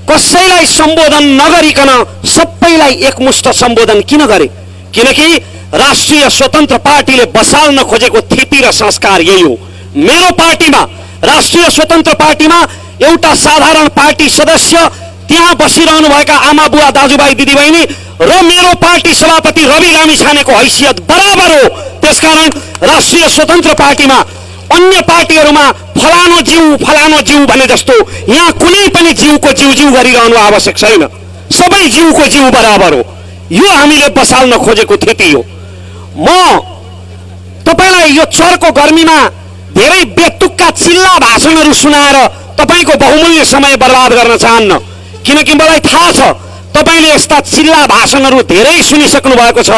कसैलाई सम्बोधन नगरिकन सबैलाई एकमुष्ट सम्बोधन किन गरे? किनकि राष्ट्रिय स्वतन्त्र पार्टीले बसाल्न खोजेको थिति र संस्कार यही हो। मेरो पार्टीमा, राष्ट्रिय स्वतन्त्र पार्टीमा एउटा साधारण पार्टी सदस्य, त्यहाँ बसिरहनुभएका आमा बुवा दाजुभाइ दिदीबहिनी र मेरो पार्टी सभापति रवि लामिछानेको हैसियत बराबर हो। त्यसकारण राष्ट्रिय स्वतन्त्र पार्टीमा अन्य पार्टीहरूमा फलानो जिउ भने जस्तो यहाँ कुनै पनि जिउको जिउ गरिरहनु आवश्यक छैन। सबै जिउको जिउ बराबर हो। यो हामीले बसाल्न खोजेको थिति हो। म तपाईलाई यो चरको गर्मीमा धेरै बेतुक्का चिल्ला भाषणहरू सुनाएर तपाईको बहुमूल्य समय बर्बाद गर्न चाहन्न, किनकि मलाई थाहा छ तपाईले यस्ता चिल्ला भाषणहरू धेरै सुनिसक्नु भएको छ।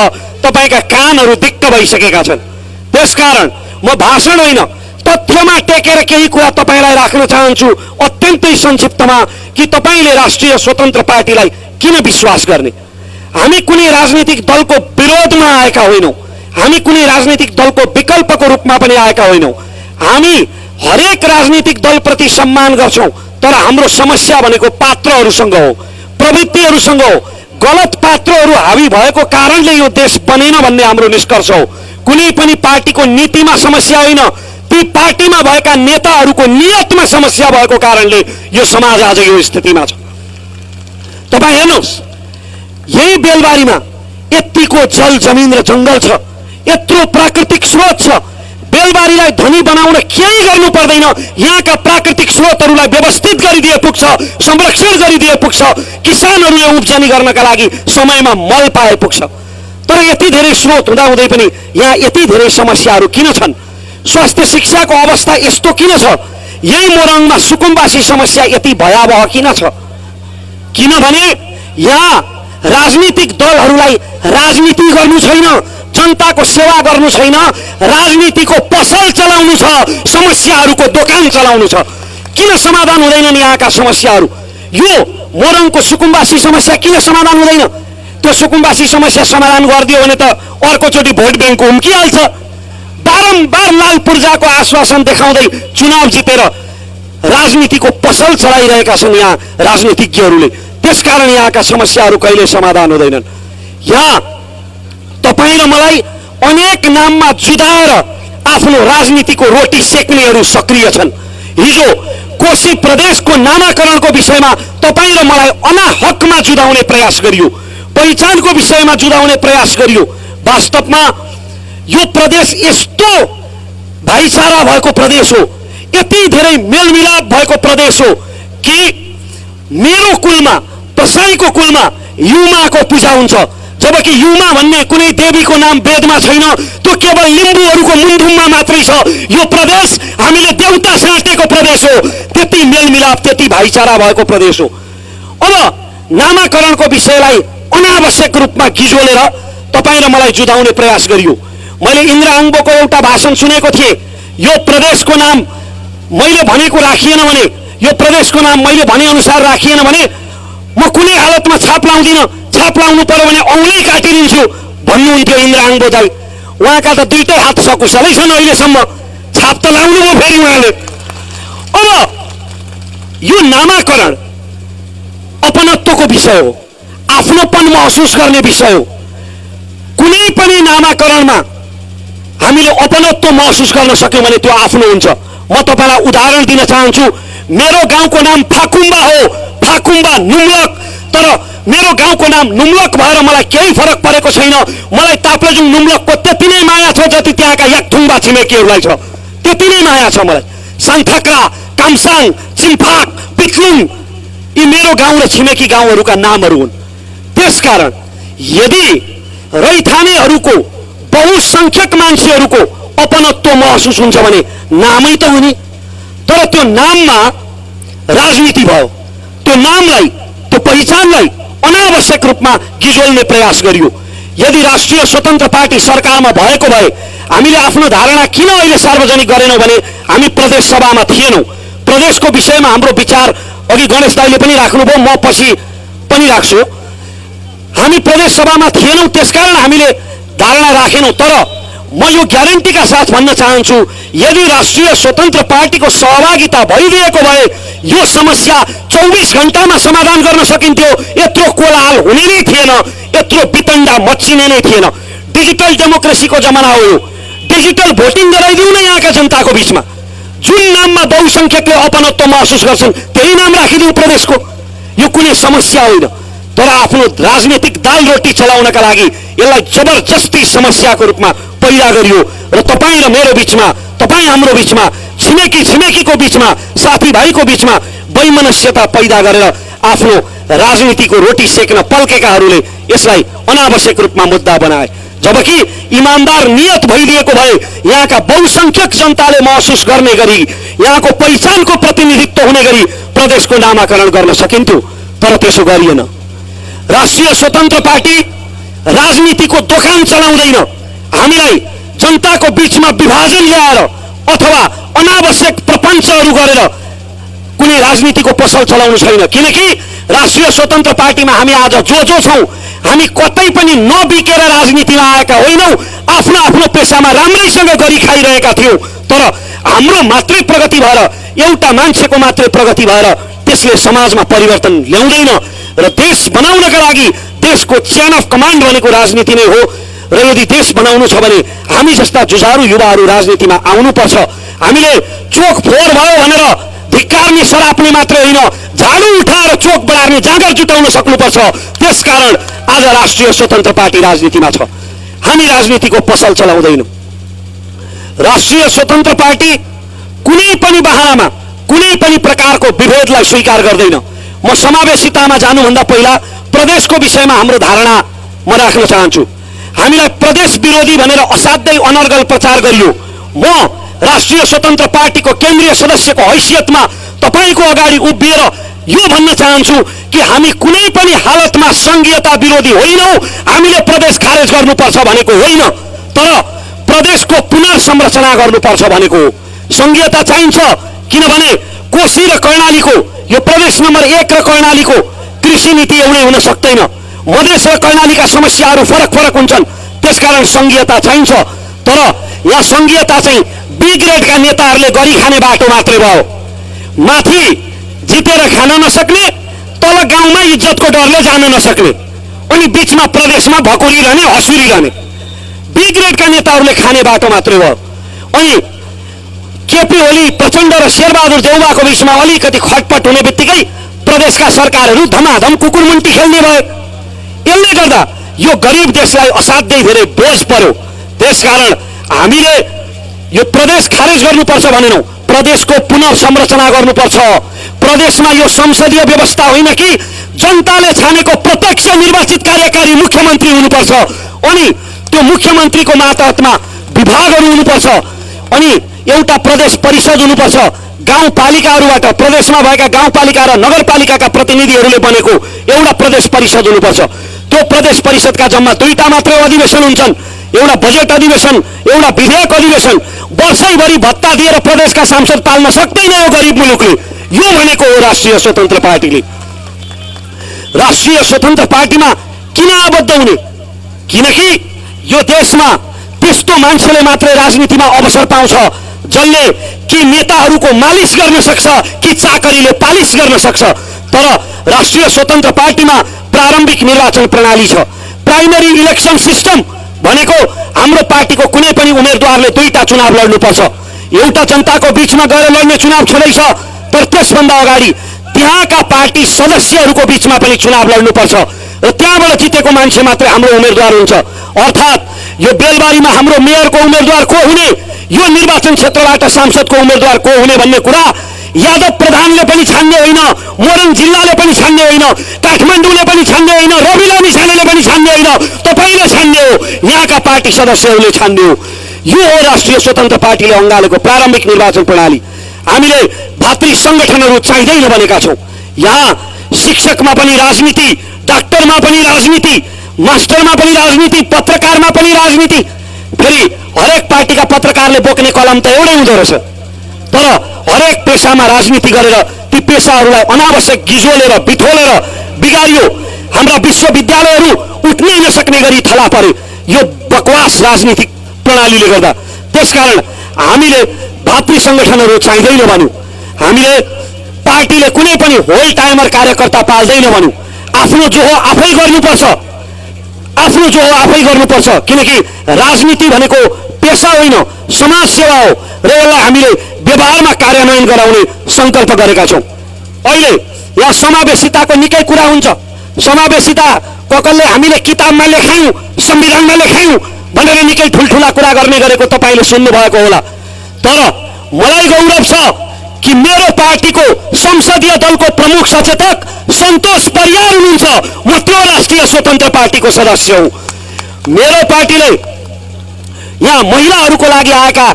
तपाईका कानहरू दिक्क भइसकेका छन्। त्यसकारण म भाषण होइन, तथ्यमा टेकेर केही कुरा तपाईलाई राख्न चाहन्छु अत्यन्तै संक्षिप्तमा कि तपाईले राष्ट्रिय स्वतन्त्र पार्टीलाई किन विश्वास गर्ने। हामी कुनै राजनीतिक दलको विरोधमा आएका होइनौँ, हामी कुनै राजनीतिक दलको विकल्पको रूपमा पनि आएका होइनौँ। हामी हरेक राजनीतिक दलप्रति सम्मान गर्छौँ, तर हाम्रो समस्या भनेको पात्रहरूसँग हो, प्रवृत्तिहरूसँग हो। गलत पात्रहरू हावी भएको कारणले यो देश बनेन भन्ने हाम्रो निष्कर्ष हो। कुनै पनि पार्टीको नीतिमा समस्या होइन, ती पार्टीमा भएका नेताहरूको नियतमा समस्या भएको कारणले यो समाज आज यो स्थितिमा छ। तपाईँ हेर्नुहोस्, यही बेलबारीमा यतिको जल जमिन र जंगल छ, यत्रो प्राकृतिक स्रोत छ। बेलबारीलाई धनी बनाउन केही गर्नु पर्दैन। यहाँका प्राकृतिक स्रोतहरूलाई व्यवस्थित गरिदिए पुग्छ, संरक्षण गरिदिए पुग्छ। किसानहरूले उब्जनी गर्नका लागि समयमा मल पाए पुग्छ। तर यति धेरै स्रोत हुँदाहुँदै पनि यहाँ यति धेरै समस्याहरू किन छन्? स्वास्थ्य शिक्षाको अवस्था यस्तो किन छ? यही मोरङमा सुकुम्बासी समस्या यति भयावह किन छ? किनभने यहाँ राजनीतिक दलहरूलाई राजनीति गर्नु छैन, जनताको सेवा गर्नु छैन, राजनीतिको पसल चलाउनु छ, समस्याहरूको दोकान चलाउनु छ। किन समाधान हुँदैनन् यहाँका समस्याहरू? यो मोरङको सुकुम्बासी समस्या किन समाधान हुँदैन? त्यो सुकुम्बासी समस्या समाधान गरिदियो भने त अर्कोचोटि भोट ब्याङ्क उम्किहाल्छ। बारम्बार लाल पूर्जाको आश्वासन देखाउँदै चुनाव जितेर राजनीतिको पसल चलाइरहेका छन् यहाँ राजनीतिज्ञहरूले। त्यसकारण यहाँका समस्याहरू कहिले समाधान हुँदैनन्। यहाँ तपाईँ र मलाई अनेक नाममा जुधाएर आफ्नो राजनीतिको रोटी सेक्नेहरू सक्रिय छन्। हिजो कोशी प्रदेशको नामाकरणको विषयमा तपाईँ र मलाई अनाहकमा जुधाउने प्रयास गरियो, पहिचानको विषयमा जुधाउने प्रयास गरियो। वास्तवमा यो प्रदेश यस्तो भाइचारा भएको प्रदेश हो, यति धेरै मेलमिलाप भएको प्रदेश हो कि मेरो कुलमा, प्रसाईको कुलमा युमाको पूजा हुन्छ, जबकि युमा भन्ने कुनै देवीको नाम वेदमा छैन। त्यो केवल लिम्बूहरूको मुन्धुममा मात्रै छ। यो प्रदेश हामीले देउता साटेको प्रदेश हो। त्यति मेलमिलाप, त्यति भाइचारा भएको प्रदेश हो। अब नामाकरणको विषयलाई अनावश्यक रूपमा गिजोलेर तपाईँ र मलाई जुधाउने प्रयास गरियो। मैले इन्द्र आङ्बोको एउटा भाषण सुनेको थिएँ। यो प्रदेशको नाम मैले भनेको राखिएन भने, यो प्रदेशको नाम मैले भने अनुसार राखिएन भने म कुनै हालतमा छाप लाउँदिनँ। छाप लाउनु पर्यो भने औँली काटिदिन्छु भन्नुहुन्थ्यो इन्द्र आङ्बो दाइ। उहाँका त दुईटै हात सकुशलै छन् अहिलेसम्म, छाप त लाउनु हो फेरि उहाँले। अब यो नामाकरण अपनत्वको विषय हो, आफ्नोपन महसुस गर्ने विषय हो। कुनै पनि नामाकरणमा हामीले अपनत्व महसुस गर्न सक्यौँ भने त्यो आफ्नो हुन्छ। म तपाईलाई उदाहरण दिन चाहन्छु। मेरो गाउँको नाम फाकुम्बा हो, फाकुम्बा नुम्लक। तर मेरो गाउँको नाम नुम्लक भएर मलाई केही फरक परेको छैन। मलाई ताप्लेजुङ नुम्लकको त्यति नै माया छ जति त्यहाँका याकथुङबा छिमेकीहरूलाई छ। त्यति नै माया छ मलाई। साङथाक्रा, कामसाङ, चिम्फाक, पिक्लुङ यी मेरो गाउँ र छिमेकी गाउँहरूका नामहरू हुन्। त्यसकारण यदि रैथानेहरूको, बहुसंख्यक मान्छेहरूको अपनत्व महसुस हुन्छ भने नामै त हुने। तर त्यो नाममा राजनीति भयो। त्यो नामलाई, त्यो पहिचानलाई अनावश्यक रूपमा गिजोल्ने प्रयास गरियो। यदि राष्ट्रिय स्वतन्त्र पार्टी सरकारमा भएको भए हामीले आफ्नो धारणा किन अहिले सार्वजनिक गरेनौँ भने हामी प्रदेश सभामा थिएनौँ। प्रदेशको विषयमा हाम्रो विचार अघि गणेश दाइले पनि राख्नुभयो, म पछि पनि राख्छु। हामी प्रदेश सभामा थिएनौँ, त्यसकारण हामीले धारणा राखेनौँ। तर म यो ग्यारेन्टीका साथ भन्न चाहन्छु, यदि राष्ट्रिय स्वतन्त्र पार्टीको सहभागिता भइदिएको भए यो समस्या 24 घण्टामा समाधान गर्न सकिन्थ्यो। यत्रो कोलाहल हुने नै थिएन, यत्रो वितण्डा मच्चिने नै थिएन। डिजिटल डेमोक्रेसीको जमाना हो यो। डिजिटल भोटिङ गराइदिउँ न यहाँका जनताको बीचमा। जुन नाममा बहुसंख्यकले अपनत्व महसुस गर्छन् त्यही नाम राखिदिउँ प्रदेशको। यो कुनै समस्या होइन, तर आफ्नो राजनीतिक दाल रोटी चलाउनका लागि यसलाई जबरजस्ती समस्याको रूपमा पैदा गरियो र तपाईँ र मेरो बीचमा, तपाईँ हाम्रो बीचमा, छिमेकीको बीचमा, साथीभाइको बीचमा वैमनस्यता पैदा गरेर आफ्नो राजनीतिको रोटी सेक्न पल्केकाहरूले यसलाई अनावश्यक रूपमा मुद्दा बनाए। जबकि इमानदार नियत भइदिएको भए यहाँका बहुसंख्यक जनताले महसुस गर्ने गरी, यहाँको पहिचानको प्रतिनिधित्व हुने गरी प्रदेशको नामाकरण गर्न सकिन्थ्यो, तर त्यसो गरिएन। राष्ट्रिय स्वतन्त्र पार्टी राजनीतिको दोकान चलाउँदैन। हामीलाई जनताको बीचमा विभाजन ल्याएर अथवा अनावश्यक प्रपञ्चहरू गरेर कुनै राजनीतिको पसल चलाउनु छैन। किनकि राष्ट्रिय स्वतन्त्र पार्टीमा हामी आज जो छौँ, हामी कतै पनि नबिकेर राजनीतिमा आएका होइनौँ। आफ्नो आफ्नो पेसामा राम्रैसँग गरी खाइरहेका थियौँ, तर हाम्रो मात्रै प्रगति भएर, एउटा मान्छेको मात्रै प्रगति भएर त्यसले समाजमा परिवर्तन ल्याउँदैन। र देश बनाउनका लागि देशको चेन अफ कमान्ड भनेको राजनीति नै हो। र यदि देश बनाउनु छ भने हामी जस्ता जुझारु युवाहरू राजनीतिमा आउनुपर्छ। हामीले चोक फोहोर भयो भनेर धिक्कार्ने सराप्ने मात्रै होइन, झाडु उठाएर चोक बढार्ने जाँगर जुटाउन सक्नुपर्छ। त्यसकारण आज राष्ट्रिय स्वतन्त्र पार्टी राजनीतिमा छ। हामी राजनीतिको पसल चलाउँदैनौँ। राष्ट्रिय स्वतन्त्र पार्टी कुनै पनि बहानामा कुनै पनि प्रकारको विभेदलाई स्वीकार गर्दैन। म समावेशितामा जानुभन्दा पहिला प्रदेशको विषयमा हाम्रो धारणा म राख्न चाहन्छु। हामीलाई प्रदेश विरोधी भनेर असाध्यै अनर्गल प्रचार गरियो। म राष्ट्रिय स्वतन्त्र पार्टीको केन्द्रीय सदस्यको हैसियतमा तपाईको अगाडि उभिएर यो भन्न चाहन्छु कि हामी कुनै पनि हालतमा संघीयता विरोधी होइनौँ। हामीले प्रदेश खारेज गर्नुपर्छ भनेको होइन, तर प्रदेशको पुनर्संरचना गर्नुपर्छ भनेको हो। संघीयता चाहिन्छ किनभने कोशी र कर्णालीको, यो प्रदेश नम्बर 1 र कर्णालीको कृषि नीति एउटै हुन सक्दैन। मधेस र कर्णालीका समस्याहरू फरक फरक हुन्छन्, त्यसकारण संघीयता चाहिन्छ। तर यहाँ संघीयता चाहिँ बी ग्रेडका नेताहरूले गरी खाने बाटो मात्रै भयो। माथि जितेर खान नसक्ने, तल गाउँमा इज्जतको डरले जान नसक्ने, अनि बीचमा प्रदेशमा भकुरिरहने, हँसुरिरहने बी ग्रेडका नेताहरूले खाने बाटो मात्रै भयो। अनि केपी ओली, प्रचण्ड र शेरबहादुर देउवाको बीचमा अलिकति खटपट हुने बित्तिकै प्रदेशका सरकारहरू धमाधम कुकुरमुन्टी खेल्ने भए। यसले गर्दा यो गरिब देशलाई असाध्यै धेरै बोझ पर्यो। त्यसकारण हामीले यो प्रदेश खारेज गर्नुपर्छ भनेनौँ, प्रदेशको पुनर्संरचना गर्नुपर्छ। प्रदेशमा यो संसदीय व्यवस्था होइन कि जनताले छानेको प्रत्यक्ष निर्वाचित कार्यकारी मुख्यमन्त्री हुनुपर्छ। अनि त्यो मुख्यमन्त्रीको मातहतमा विभागहरू हुनुपर्छ। अनि एउटा प्रदेश परिषद हुनुपर्छ। गाउँपालिकाहरूबाट, प्रदेशमा भएका गाउँपालिका र नगरपालिकाका प्रतिनिधिहरूले बनेको एउटा प्रदेश परिषद हुनुपर्छ। त्यो प्रदेश परिषदका जम्मा 2टा मात्रै अधिवेशन हुन्छन्, एउटा बजेट अधिवेशन, एउटा विधेयक अधिवेशन। वर्षैभरि भत्ता दिएर प्रदेशका सांसद पाल्न सक्दैन यो गरिब मुलुकले। यो भनेको हो राष्ट्रिय स्वतन्त्र पार्टीले। राष्ट्रिय स्वतन्त्र पार्टीमा किन आबद्ध हुने? किनकि यो देशमा त्यस्तो मान्छेले मात्रै राजनीतिमा अवसर पाउँछ जसले कि नेताहरूको मालिस गर्न सक्छ कि चाकरीले पालिस गर्न सक्छ। तर राष्ट्रिय स्वतन्त्र पार्टीमा प्रारम्भिक निर्वाचन प्रणाली छ। प्राइमरी इलेक्सन सिस्टम भनेको हाम्रो पार्टीको कुनै पनि उम्मेदवारले 2टा चुनाव लड्नुपर्छ। एउटा जनताको बीचमा गएर लड्ने चुनाव छँदैछ, तर त्यसभन्दा अगाडि त्यहाँका पार्टी सदस्यहरूको बीचमा पनि चुनाव लड्नुपर्छ र त्यहाँबाट जितेको मान्छे मात्रै हाम्रो उम्मेदवार हुन्छ। अर्थात् यो बेलबारीमा हाम्रो मेयरको उम्मेदवार को हुने, यो निर्वाचन क्षेत्रबाट सांसदको उम्मेदवार को हुने भन्ने कुरा यादव प्रधानले पनि छान्ने होइन, मोरङ जिल्लाले पनि छान्ने होइन, काठमाडौँले पनि छान्ने होइन, रवि लामी छानेले पनि छान्ने होइन, तपाईँले छान्ने हो, यहाँका पार्टी सदस्यहरूले छान्ने हो। यो हो राष्ट्रिय स्वतन्त्र पार्टीले अँगालेको प्रारम्भिक निर्वाचन प्रणाली। हामीले भातृ सङ्गठनहरू चाहिँदैन भनेका छौँ। यहाँ शिक्षकमा पनि राजनीति, डाक्टरमा पनि राजनीति, मास्टरमा पनि राजनीति, पत्रकारमा पनि राजनीति। फेरि हरेक पार्टीका पत्रकारले बोक्ने कलम त एउटै हुँदो रहेछ, तर हरेक पेसामा राजनीति गरेर ती पेसाहरूलाई अनावश्यक गिजोलेर बिथोलेर बिगारियो। हाम्रा विश्वविद्यालयहरू उठ्नै नसक्ने गरी थला परे यो बकवास राजनीतिक प्रणालीले गर्दा। त्यसकारण हामीले भातृ सङ्गठनहरू चाहिँदैन भन्यौँ। हामीले पार्टीले कुनै पनि होल टाइमर कार्यकर्ता पाल्दैन भनौँ, आफ्नो जो हो आफै गर्नुपर्छ, आफ्नो जो हो आफै गर्नुपर्छ, किनकि राजनीति भनेको पेसा होइन, समाज सेवा हो र यसलाई हामीले व्यवहारमा कार्यान्वयन गराउने सङ्कल्प गरेका छौँ। अहिले यहाँ समावेशिताको निकै कुरा हुन्छ। समावेशिता कसले हामीले किताबमा लेखायौँ, संविधानमा लेखायौँ भनेर निकै ठुल्ठुला कुरा गर्ने गरेको तपाईँले सुन्नुभएको होला। तर मलाई गौरव छ कि मेरो पार्टीको संसदीय दलको प्रमुख सचेतक सन्तोष परियार हुनुहुन्छ। म त्यो राष्ट्रिय स्वतन्त्र पार्टीको सदस्य हुँ। मेरो पार्टीले यहाँ महिलाहरूको लागि आएका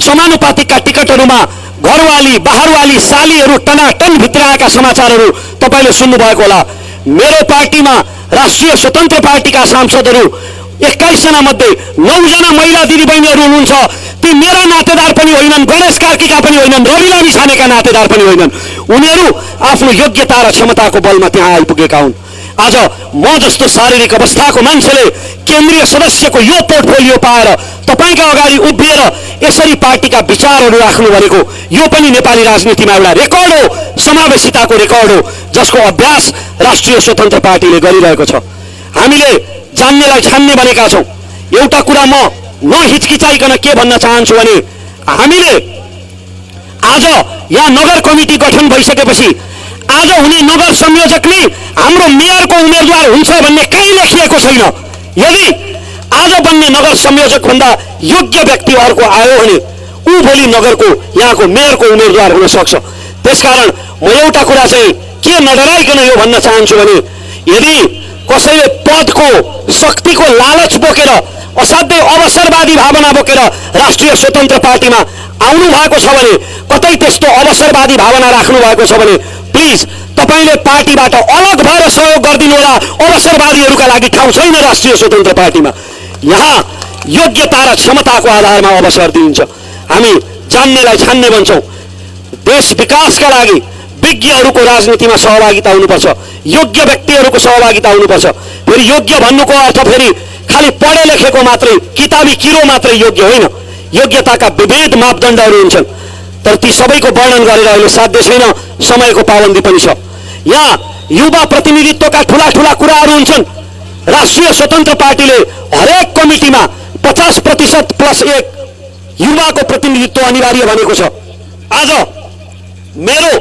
समानुपातिकका टिकटहरूमा घरवाली बाहरवाली सालीहरू टनाटन भित्राएका समाचारहरू तपाईँले सुन्नुभएको होला। मेरो पार्टीमा राष्ट्रिय स्वतन्त्र पार्टीका सांसदहरू 21 जना मध्ये 9 जना महिला दिदीबहिनीहरू हुनुहुन्छ। ती मेरा नातेदार पनि होइनन्, गणेश कार्कीका पनि होइनन्, रवि लामी छानेका नातेदार पनि होइनन्। उनीहरू आफ्नो योग्यता र क्षमताको बलमा त्यहाँ आइपुगेका हुन्। आज म जस्तो शारीरिक अवस्थाको मान्छेले केन्द्रीय सदस्यको यो पोर्टफोलियो पाएर तपाईँका अगाडि उभिएर यसरी पार्टीका विचारहरू राख्नु भनेको यो पनि नेपाली राजनीतिमा एउटा रेकर्ड हो, समावेशिताको रेकर्ड हो, जसको अभ्यास राष्ट्रिय स्वतन्त्र पार्टीले गरिरहेको छ। हामीले जान्नेलाई छान्ने भनेका छौँ। एउटा कुरा म नहिचकिचाइकन के भन्न चाहन्छु भने हामीले आज यहाँ नगर कमिटी गठन भइसकेपछि आज हुने नगर संयोजक नै हाम्रो मेयरको उम्मेदवार हुन्छ भन्ने कहीँ लेखिएको छैन। यदि आज बन्ने नगर संयोजक भन्दा योग्य व्यक्ति अर्को आयो भने ऊ भोलि नगरको यहाँको मेयरको उम्मेदवार हुन सक्छ। त्यसकारण म एउटा कुरा चाहिँ के नडराइकन यो भन्न चाहन्छु भने यदि कसैले पदको शक्तिको लालच बोकेर असाध्यै अवसरवादी भावना बोकेर राष्ट्रिय स्वतन्त्र पार्टीमा आउनु भएको छ भने, कतै त्यस्तो अवसरवादी भावना राख्नु भएको छ भने प्लिज तपाईँले पार्टीबाट अलग भएर सहयोग गरिदिनु होला। अवसरवादीहरूका लागि ठाउँ छैन राष्ट्रिय स्वतन्त्र पार्टीमा। यहाँ योग्यता र क्षमताको आधारमा अवसर दिइन्छ। हामी जान्नेलाई छान्ने भन्छौँ। देश विकासका लागि विज्ञहरूको राजनीतिमा सहभागिता हुनुपर्छ, योग्य व्यक्तिहरूको सहभागिता हुनुपर्छ। फेरि योग्य भन्नुको अर्थ फेरि खालि पढे लेखेको मात्रै किताबी किरो मात्रै योग्य होइन। योग्यताका विविध मापदण्डहरू हुन्छन्, तर ती सबैको वर्णन गरेर अहिले साध्य छैन, समयको पाबन्दी पनि छ। यहाँ युवा प्रतिनिधित्वका ठुला ठुला कुराहरू हुन्छन्। राष्ट्रिय स्वतन्त्र पार्टीले हरेक कमिटीमा 50% प्लस 1 युवाको प्रतिनिधित्व अनिवार्य भनेको छ। आज मेरो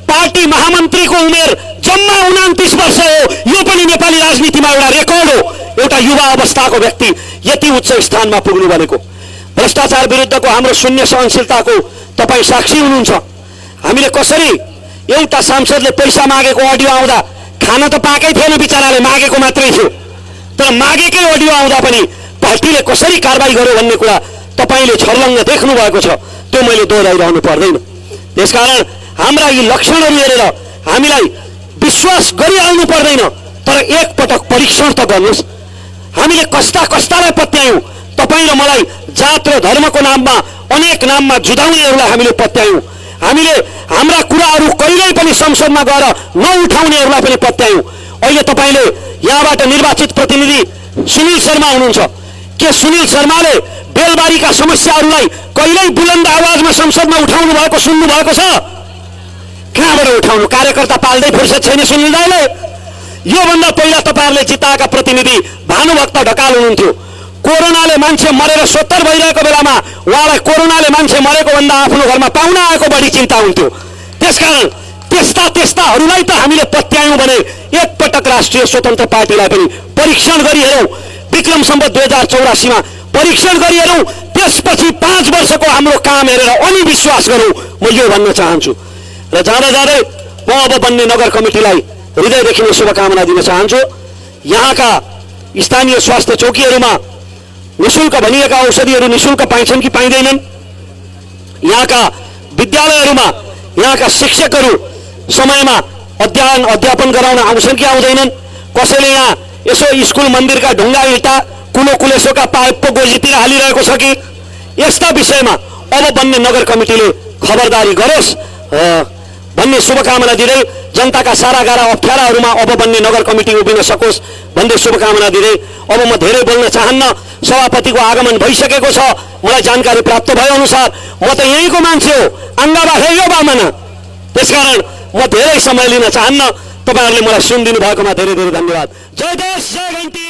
पार्टी महामन्त्रीको उमेर जम्मा 29 वर्ष हो। यो पनि नेपाली राजनीतिमा एउटा रेकर्ड हो। एउटा युवा अवस्थाको व्यक्ति यति उच्च स्थानमा पुग्नु भनेको। भ्रष्टाचार विरुद्धको हाम्रो शून्य सहनशीलताको तपाईँ साक्षी हुनुहुन्छ। हामीले कसरी एउटा सांसदले पैसा मागेको अडियो आउँदा खान त पाएकै थिएन, बिचराले मागेको मात्रै थियो, तर मागेकै अडियो आउँदा पनि पार्टीले कसरी कारबाही गर्यो भन्ने कुरा तपाईँले छर्लङ्ग देख्नु भएको छ। त्यो मैले दोहोऱ्याइरहनु पर्दैन। त्यसकारण हाम्रा यी लक्षणहरू हेरेर हामीलाई विश्वास गरिहाल्नु पर्दैन, तर एकपटक परीक्षण त गर्नुहोस्। हामीले कस्ता कस्तालाई पत्यायौँ। तपाईँ र मलाई जात र धर्मको नाममा अनेक नाममा जुधाउनेहरूलाई हामीले पत्यायौँ। हामीले हाम्रा कुराहरू कहिल्यै पनि संसदमा गएर नउठाउनेहरूलाई पनि पत्यायौँ। अहिले तपाईँले यहाँबाट निर्वाचित प्रतिनिधि सुनिल शर्मा हुनुहुन्छ। के सुनिल शर्माले बेलबारीका समस्याहरूलाई कहिल्यै बुलन्द आवाजमा संसदमा उठाउनु भएको सुन्नु भएको छ? कहाँबाट उठाउनु? कार्यकर्ता पाल्दै फुर्सद छैन सुनिल दाइले। योभन्दा पहिला तपाईँहरूले जिताएका प्रतिनिधि भानुभक्त ढकाल हुनुहुन्थ्यो। कोरोनाले मान्छे मरेर 70 भइरहेको बेलामा उहाँलाई कोरोनाले मान्छे मरेको भन्दा आफ्नो घरमा पाहुना आएको बढी चिन्ता हुन्थ्यो। त्यसकारण त्यस्ताहरूलाई त हामीले पत्यायौँ भने एकपटक राष्ट्रिय स्वतन्त्र पार्टीलाई पनि परीक्षण गरिहेरौँ। विक्रम सम्वत 2084 मा परीक्षण गरिहेरौँ। त्यसपछि 5 वर्षको हाम्रो काम हेरेर अनि विश्वास गरौँ। म यो भन्न चाहन्छु। र जाँदा जाँदै म अब बन्ने नगर कमिटीलाई हृदयदेखि नै शुभकामना दिन चाहन्छु। यहाँका स्थानीय स्वास्थ्य चौकीहरूमा निःशुल्क भनिएका औषधिहरू निःशुल्क पाइन्छन् कि पाइँदैनन्? यहाँका विद्यालयहरूमा यहाँका शिक्षकहरू समयमा अध्यापन गराउन आउँछन् कि आउँदैनन्? कसैले यहाँ यसो स्कुल मन्दिरका ढुङ्गा इँटा कुलेसोका पाइप पो गोजीतिर हालिरहेको छ कि? यस्ता विषयमा अब बन्ने नगर कमिटीले खबरदारी गरोस् भन्ने शुभकामना दिँदै जनताका सारा गारा अप्ठ्याराहरूमा अब बन्ने नगर कमिटी उभिन सकोस् भन्दै शुभकामना दिँदै अब म धेरै बोल्न चाहन्न। सभापतिको आगमन भइसकेको छ। मलाई जानकारी प्राप्त भए अनुसार म त यहीँको मान्छे हो, अङ्गाबा हे यो बामना। त्यसकारण म धेरै समय लिन चाहन्न। तपाईहरुले मलाई सुनिदिनु भएकोमा धेरै धेरै धन्यवाद। जय देश जय घण्टी।